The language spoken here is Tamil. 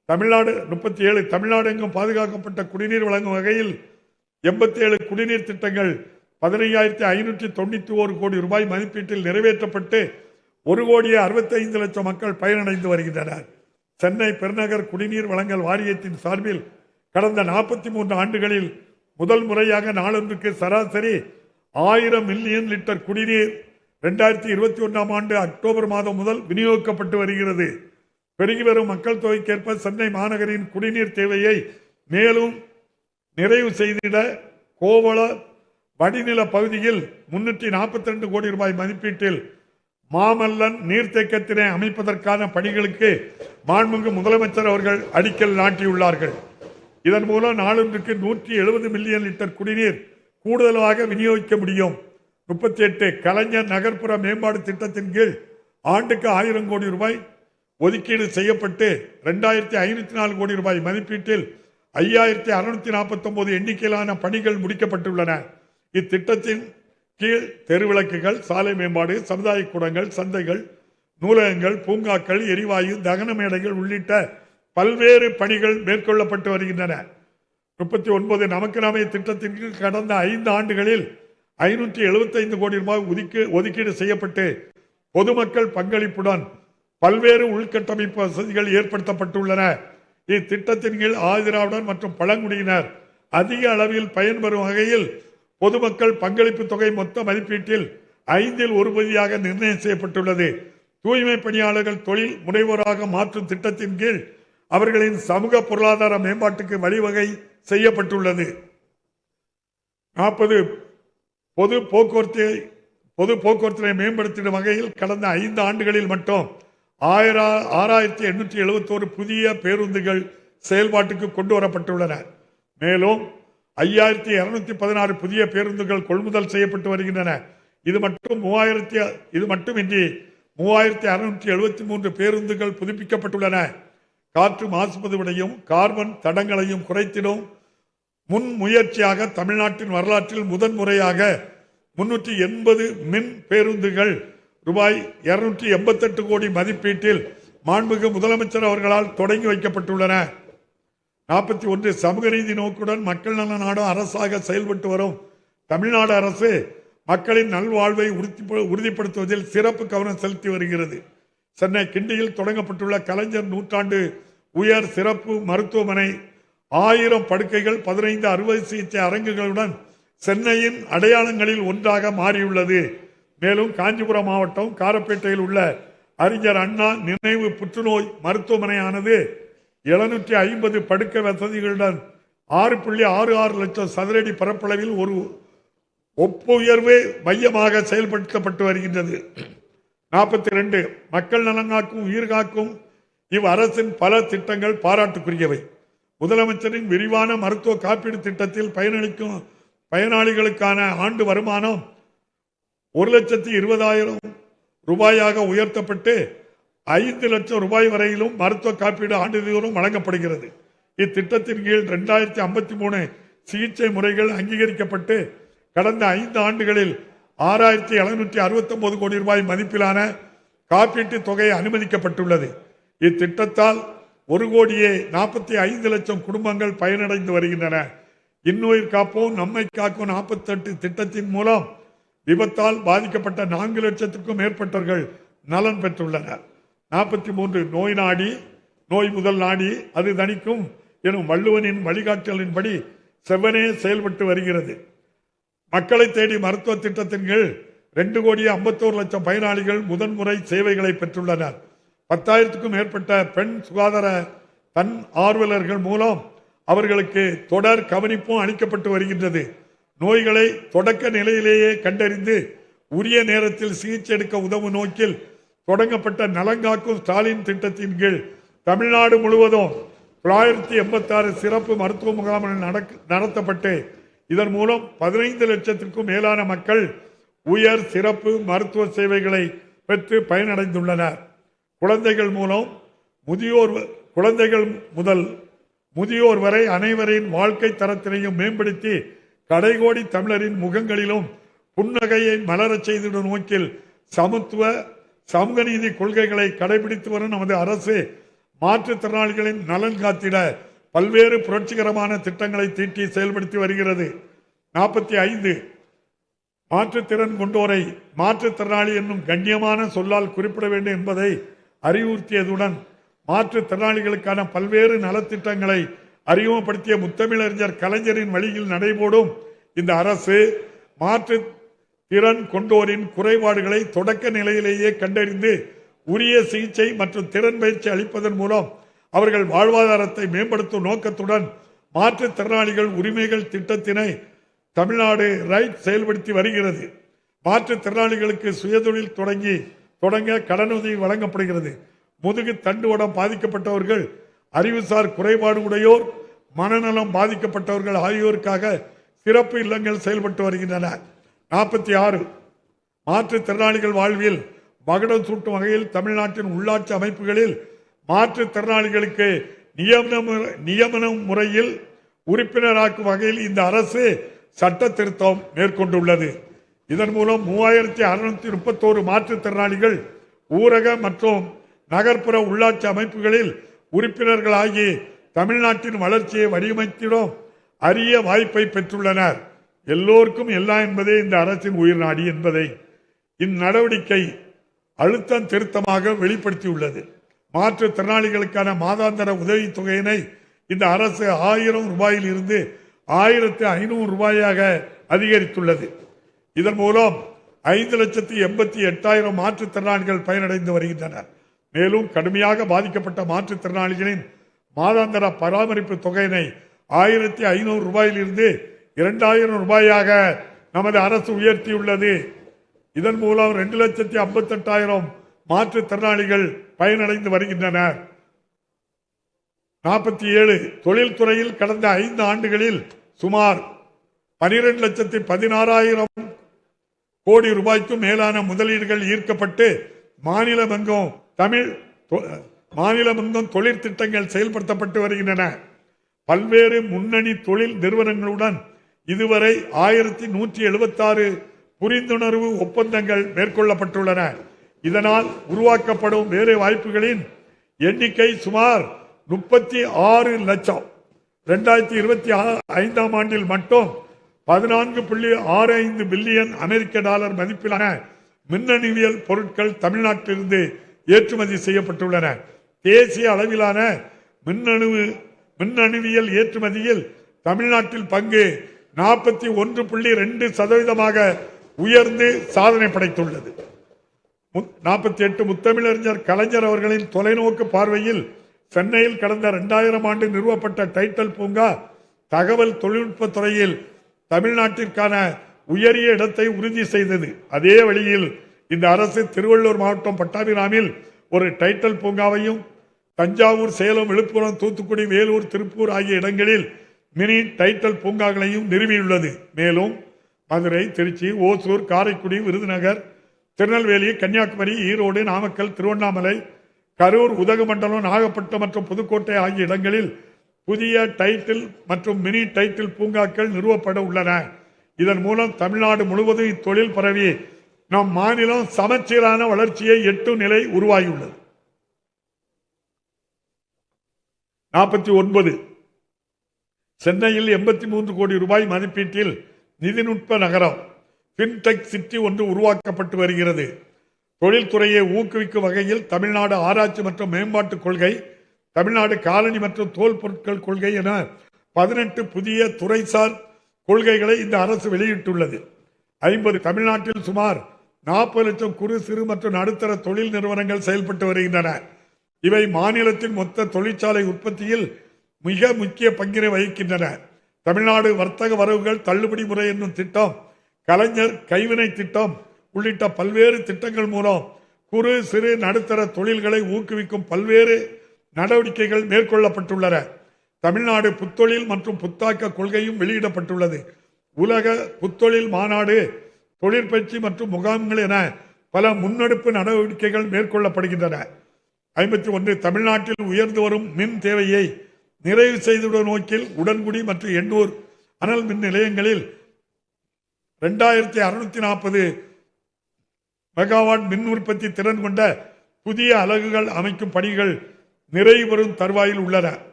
தமிழ்நாடு 37, தமிழ்நாடு எங்கும் பாதுகாக்கப்பட்ட குடிநீர் வழங்கும் வகையில் 87 குடிநீர் திட்டங்கள் 15,591 கோடி ரூபாய் மதிப்பீட்டில் நிறைவேற்றப்பட்டு 1,65,00,000 மக்கள் பயனடைந்து வருகின்றனர். சென்னை பெருநகர் குடிநீர் வழங்கல் வாரியத்தின் சார்பில் கடந்த 43 ஆண்டுகளில் முதல் முறையாக நாளொன்றுக்கு சராசரி 1000 மில்லியன் லிட்டர் குடிநீர் 2021 ஆண்டு அக்டோபர் மாதம் முதல் விநியோகிக்கப்பட்டு வருகிறது. பெருகி வரும் மக்கள் தொகைக்கேற்ப சென்னை மாநகரின் குடிநீர் தேவையை மேலும் நிறைவு செய்திட கோவள வடிநில பகுதியில் 342 கோடி ரூபாய் மதிப்பீட்டில் மாமல்லன் நீர்த்தேக்கத்தினை அமைப்பதற்கான பணிகளுக்கு மாண்புமிகு முதலமைச்சர் அவர்கள் அடிக்கல் நாட்டியுள்ளார்கள். இதன் மூலம் நாளொன்றுக்கு 170 மில்லியன் லிட்டர் குடிநீர் கூடுதலாக விநியோகிக்க முடியும். 38 கலைஞர் நகர்ப்புற மேம்பாடு திட்டத்தின் கீழ் ஆண்டுக்கு 1000 கோடி ரூபாய் ஒதுக்கீடு செய்யப்பட்டு 2504 கோடி ரூபாய் மதிப்பீட்டில் 5649 எண்ணிக்கையிலான பணிகள் முடிக்கப்பட்டுள்ளன. இத்திட்டத்தின் கீழ் தெருவிளக்குகள், சாலை மேம்பாடு, சமுதாய கூடங்கள், சந்தைகள், நூலகங்கள், பூங்காக்கள், எரிவாயு, தகன மேடைகள் உள்ளிட்ட பல்வேறு பணிகள் மேற்கொள்ளப்பட்டு வருகின்றன. 39 நமக்கு நாமே திட்டத்தின் கீழ் கடந்த 5 ஆண்டுகளில் 575 கோடி ரூபாய் ஒதுக்கீடு செய்யப்பட்டு பொதுமக்கள் பங்களிப்புடன் பல்வேறு உள்கட்டமைப்பு வசதிகள் ஏற்படுத்தப்பட்டுள்ளன. இத்திட்டத்தின் கீழ் ஆதிராவிடர் மற்றும் பழங்குடியினர் அதிக அளவில் பயன்பெறும் வகையில் பொதுமக்கள் பங்களிப்பு தொகை மொத்த மதிப்பீட்டில் 5இல் 1 பகுதியாக நிர்ணயம் செய்யப்பட்டுள்ளது. தூய்மை பணியாளர்கள் தொழில் முனைவோராக மாற்றும் திட்டத்தின் கீழ் அவர்களின் சமூக பொருளாதார மேம்பாட்டுக்கு வழிவகை செய்யப்பட்டுள்ளது. 40 பொது போக்குவரத்தினை மேம்படுத்திடும் வகையில் கடந்த 5 ஆண்டுகளில் மட்டும் 6871 புதிய பேருந்துகள் செயல்பாட்டுக்கு கொண்டு வரப்பட்டுள்ளன. மேலும் 5216 புதிய பேருந்துகள் கொள்முதல் செய்யப்பட்டு வருகின்றன. இது மட்டுமின்றி 3673 பேருந்துகள் புதுப்பிக்கப்பட்டுள்ளன. காற்று மாசுபடுவதையும் கார்பன் தடங்களையும் குறைத்திடும் முன்முயற்சியாக தமிழ்நாட்டின் வரலாற்றில் முதன்முறையாக 380 மின் பேருந்துகள் ரூபாய் 288 கோடி மதிப்பீட்டில் மாண்புமிகு முதலமைச்சர் அவர்களால் தொடங்கி வைக்கப்பட்டுள்ளன. 41 சமூக நீதி நோக்குடன் மக்கள் நல நாடும் அரசாக செயல்பட்டு வரும் தமிழ்நாடு அரசு மக்களின் நல்வாழ்வை உறுதிப்படுத்துவதில் சிறப்பு கவனம் செலுத்தி வருகிறது. சென்னை கிண்டியில் தொடங்கப்பட்டுள்ள கலைஞர் நூற்றாண்டு உயர் சிறப்பு மருத்துவமனை 1000 படுக்கைகள் 15 அறுவை சிகிச்சை அரங்குகளுடன் சென்னையின் அடையாளங்களில் ஒன்றாக மாறியுள்ளது. மேலும் காஞ்சிபுரம் மாவட்டம் காரப்பேட்டையில் உள்ள அறிஞர் அண்ணா நினைவு புற்றுநோய் மருத்துவமனையானது 750 படுக்கை வசதிகளுடன் 6.66 லட்சம் சதுரடி பரப்பளவில் ஒரு ஒப்புயர்வு மையமாக செயல்படுத்தப்பட்டு வருகின்றது. 42 மக்கள் நலங்காக்கும் உயிர் காக்கும் இவ்வரசின் பல திட்டங்கள் பாராட்டுக்குரியவை. முதலமைச்சரின் விரிவான மருத்துவ காப்பீடு திட்டத்தில் பயனளிக்கும் பயனாளிகளுக்கான ஆண்டு வருமானம் 1,20,000 ரூபாயாக உயர்த்தப்பட்டு 5 லட்சம் ரூபாய் வரையிலும் மருத்துவ காப்பீடு ஆண்டுதோறும் வழங்கப்படுகிறது. இத்திட்டத்தின் கீழ் 2053 சிகிச்சை முறைகள் அங்கீகரிக்கப்பட்டு கடந்த 5 ஆண்டுகளில் 6,769 கோடி ரூபாய் மதிப்பிலான காப்பீட்டு தொகை அனுமதிக்கப்பட்டுள்ளது. இத்திட்டத்தால் 1,45,00,000 குடும்பங்கள் பயனடைந்து வருகின்றன. இன்னுயிர் காப்போம் நம்மை காக்கும் 48 திட்டத்தின் மூலம் விபத்தால் பாதிக்கப்பட்ட 4 லட்சத்திற்கும் மேற்பட்டவர்கள் நலன் பெற்றுள்ளனர். 43 நோய் முதல் நாடி அது தணிக்கும் எனும் வள்ளுவனின் வழிகாட்டலின்படி செவ்வனே செயல்பட்டு வருகிறது. மக்களை தேடி மருத்துவ திட்டத்தின் கீழ் 2,51,00,000 பயனாளிகள் முதன்முறை சேவைகளை பெற்றுள்ளனர். 10,000க்கும் மேற்பட்ட பெண் சுகாதார தன் ஆர்வலர்கள் மூலம் அவர்களுக்கு தொடர் கவனிப்பும் அளிக்கப்பட்டு வருகின்றது. நோய்களை தொடக்க நிலையிலேயே கண்டறிந்து உரிய நேரத்தில் சிகிச்சை எடுக்க உதவும் நோக்கில் தொடங்கப்பட்ட நலங்காக்கும் ஸ்டாலின் திட்டத்தின் கீழ் தமிழ்நாடு முழுவதும் 986 சிறப்பு மருத்துவ முகாம்கள் நடத்தப்பட்டு இதன் மூலம் 15 லட்சத்திற்கும் மேலான மக்கள் உயர் சிறப்பு மருத்துவ சேவைகளை பெற்று பயனடைந்துள்ளனர். குழந்தைகள் முதல் முதியோர் வரை அனைவரின் வாழ்க்கை தரத்தினையும் மேம்படுத்தி கடைகோடி தமிழரின் முகங்களிலும் புன்னகையை மலரச் செய்திடும் நோக்கில் சமத்துவ சமூக நீதி கொள்கைகளை கடைபிடித்து வரும் நமது அரசு மாற்றுத்திறனாளிகளின் நலன் காத்திட பல்வேறு புரட்சிகரமான திட்டங்களை தீட்டி செயல்படுத்தி வருகிறது. 45 மாற்றுத்திறன் கொண்டோரை மாற்றுத்திறனாளி என்னும் கண்ணியமான சொல்லால் குறிப்பிட வேண்டும் என்பதை அறிவுறுத்தியதுடன் மாற்றுத்திறனாளிகளுக்கான பல்வேறு நலத்திட்டங்களை அறிமுகப்படுத்திய முத்தமிழறிஞர் கலைஞரின் வழியில் நடைபோடும் இந்த அரசு மாற்று திறன் கொண்டோரின் குறைபாடுகளை தொடக்க நிலையிலேயே கண்டறிந்து உரிய சிகிச்சை மற்றும் திறன் பயிற்சி அளிப்பதன் மூலம் அவர்கள் வாழ்வாதாரத்தை மேம்படுத்தும் நோக்கத்துடன் மாற்றுத்திறனாளிகள் உரிமைகள் திட்டத்தினை தமிழ்நாடு ரைட் செயல்படுத்தி வருகிறது. மாற்றுத்திறனாளிகளுக்கு சுயதொழில் தொடங்க கடனுதவி வழங்கப்படுகிறது. முதுகு தண்டுவடம் பாதிக்கப்பட்டவர்கள், அறிவுசார் குறைபாடு உடையோர், மனநலம் பாதிக்கப்பட்டவர்கள் ஆகியோருக்காக சிறப்பு இல்லங்கள் செயல்பட்டு வருகின்றன. 46 மாற்றுத்திறனாளிகள் வாழ்வில் மகுடம் சூட்டும் வகையில் தமிழ்நாட்டின் உள்ளாட்சி அமைப்புகளில் மாற்றுத்திறனாளிகளுக்கு நியமன முறையில் உறுப்பினராக்கும் வகையில் இந்த அரசு சட்ட திருத்தம் மேற்கொண்டுள்ளது. இதன் மூலம் 3631 மாற்றுத்திறனாளிகள் ஊரக மற்றும் நகர்ப்புற உள்ளாட்சி அமைப்புகளில் உறுப்பினர்களாகி தமிழ்நாட்டின் வளர்ச்சியை வடிவமைத்திடும் அரிய வாய்ப்பை பெற்றுள்ளனர். எல்லோருக்கும் எல்லாம் என்பதே இந்த அரசின் உயிர் நாடி என்பதை இந்நடவடிக்கை அழுத்தம் திருத்தமாக வெளிப்படுத்தியுள்ளது. மாற்றுத்திறனாளிகளுக்கான மாதாந்திர உதவித் தொகையினை இந்த அரசு 1000 ரூபாயில் இருந்து 1500 ரூபாயாக அதிகரித்துள்ளது. இதன் மூலம் 5,88,000 மாற்றுத்திறனாளிகள் பயனடைந்து வருகின்றனர். மேலும் கடுமையாக பாதிக்கப்பட்ட மாற்றுத்திறனாளிகளின் மாதாந்திர பராமரிப்பு தொகையினை 1500 ரூபாயில் இருந்து 2000 ரூபாயாக நமது அரசு உயர்த்தியுள்ளது. இதன் மூலம் 2,58,000 மாற்றுத்திறனாளிகள் பயனடைந்து வருகின்றனர். 47 தொழில்துறையில் கடந்த 5 ஆண்டுகளில் சுமார் 12,16,000 கோடி ரூபாய்க்கும் மேலான முதலீடுகள் ஈர்க்கப்பட்டு மாநிலமெங்கும் தொழில் திட்டங்கள் செயல்படுத்தப்பட்டு வருகின்றன. பல்வேறு முன்னணி தொழில் நிறுவனங்களுடன் இதுவரை 1176 புரிந்துணர்வு ஒப்பந்தங்கள் மேற்கொள்ளப்பட்டுள்ளன. இதனால் உருவாக்கப்படும் வேலை வாய்ப்புகளின் எண்ணிக்கை சுமார் 36 லட்சம். 2025 ஆண்டில் மட்டும் 14.65 பில்லியன் அமெரிக்க டாலர் மதிப்பிலான மின்னணுவியல் பொருட்கள் தமிழ்நாட்டிலிருந்து ஏற்றுமதி செய்யப்பட்டுள்ளன. தேசிய அளவிலான மின்னணுவியல் ஏற்றுமதியில் தமிழ்நாட்டில் பங்கு 41.2% உயர்ந்து சாதனை படைத்துள்ளது. 48 முத்தமிழறிஞர் கலைஞர் அவர்களின் தொலைநோக்கு பார்வையில் சென்னையில் கடந்த 2000 ஆண்டு நிறுவப்பட்ட டைட்டல் பூங்கா தகவல் தொழில்நுட்ப துறையில் தமிழ்நாட்டிற்கான உயரிய இடத்தை உறுதி செய்தது. அதே வழியில் இந்த அரசு திருவள்ளூர் மாவட்டம் பட்டாபிராமில் ஒரு டைட்டல் பூங்காவையும், தஞ்சாவூர், சேலம், விழுப்புரம், தூத்துக்குடி, வேலூர், திருப்பூர் ஆகிய இடங்களில் மினி டைட்டல் பூங்காக்களையும் நிறுவியுள்ளது. மேலும் மதுரை, திருச்சி, ஓசூர், காரைக்குடி, விருதுநகர், திருநெல்வேலி, கன்னியாகுமரி, ஈரோடு, நாமக்கல், திருவண்ணாமலை, கரூர், உதகமண்டலம், நாகப்பட்டினம் மற்றும் புதுக்கோட்டை ஆகிய இடங்களில் புதிய டைட்டில் மற்றும் மினி டைட்டில் பூங்காக்கள் நிறுவப்பட உள்ளன. இதன் மூலம் தமிழ்நாடு முழுவதும் இத்தொழில் பரவி நம் மாநிலம் சமச்சீரான வளர்ச்சியை எட்டும் நிலை உருவாகியுள்ளது. 49 சென்னையில் 83 கோடி ரூபாய் மதிப்பீட்டில் நிதிநுட்ப நகரம் பின்டெக் சிட்டி ஒன்று உருவாக்கப்பட்டு வருகிறது. தொழில்துறையை ஊக்குவிக்கும் வகையில் தமிழ்நாடு ஆராய்ச்சி மற்றும் மேம்பாட்டு கொள்கை, தமிழ்நாடு காலனி மற்றும் தோல் பொருட்கள் கொள்கை என 18 புதிய துறைசார் கொள்கைகளை இந்த அரசு வெளியிட்டுள்ளது. 50 தமிழ்நாட்டில் சுமார் 40 லட்சம் குறு, சிறு மற்றும் நடுத்தர தொழில் நிறுவனங்கள் செயல்பட்டு வருகின்றன. இவை மாநிலத்தின் மொத்த தொழிற்சாலை உற்பத்தியில் மிக முக்கிய பங்கினை வகிக்கின்றன. தமிழ்நாடு வர்த்தக வரவுகள் தள்ளுபடி முறை என்னும் திட்டம், கலைஞர் கைவினை திட்டம் உள்ளிட்ட பல்வேறு திட்டங்கள் மூலம் குறு, சிறு, நடுத்தர தொழில்களை ஊக்குவிக்கும் பல்வேறு நடவடிக்கைகள் மேற்கொள்ளப்பட்டுள்ளன. தமிழ்நாடு புத்தொழில் மற்றும் புத்தாக்க கொள்கையும் வெளியிடப்பட்டுள்ளது. உலக புத்தொழில் மாநாடு, தொழிற்பயிற்சி மற்றும் முகாம்கள் என பல முன்னெடுப்பு நடவடிக்கைகள் மேற்கொள்ளப்படுகின்றன. 51 தமிழ்நாட்டில் உயர்ந்து வரும் மின் தேவையை நிறைவு செய்துள்ள நோக்கில் உடன்குடி மற்றும் எண்ணூர் அனல் மின் நிலையங்களில் 2640 மெகாவாட் மின் உற்பத்தி திறன் கொண்ட புதிய அலகுகள் அமைக்கும் பணிகள் நிறைவு பெறும் தருவாயில் உள்ளன.